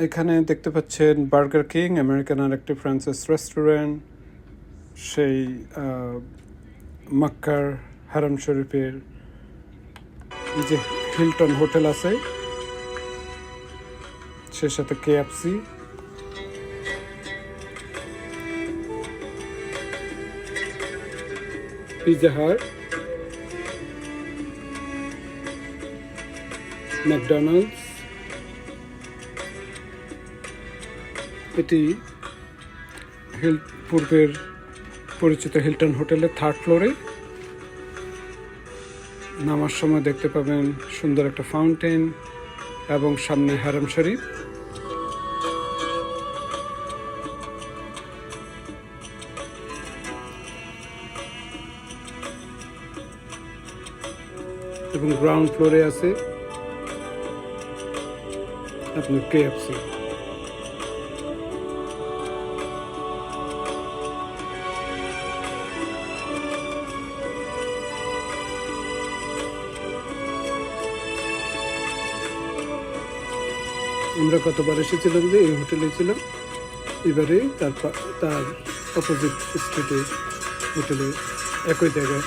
এখানে দেখতে পাচ্ছেন বার্গার কিং, আমেরিকান আর একটি ফ্রান্সিস রেস্টুরেন্ট, সেই মক্কার হারাম শরীফের যে হিলটন হোটেল আছে, সে সাথে KFC, পিৎজা হাট, ম্যাকডোনাল্ডস। এটি পূর্বের পরিচিত হিলটন হোটেলের 3rd ফ্লোরে। নামার সময় দেখতে পাবেন সুন্দর একটা ফাউন্টেন এবং সামনে হারাম শরীফ। এবং গ্রাউন্ড ফ্লোরে আছে আপনার KFC। আমরা কতবার এসেছিলাম যে এই হোটেলে ছিলাম, এবারে তার অপোজিট স্ট্রিটে হোটেলে একই জায়গায়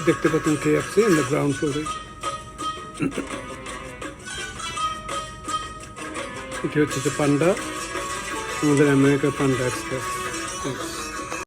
দেখতে পাচ্ছেন KFC আমরা গ্রাউন্ড ফ্লোরে। এটি হচ্ছে যে পান্ডা, আমাদের আমেরিকার পান্ডা এক্সপ্রেস।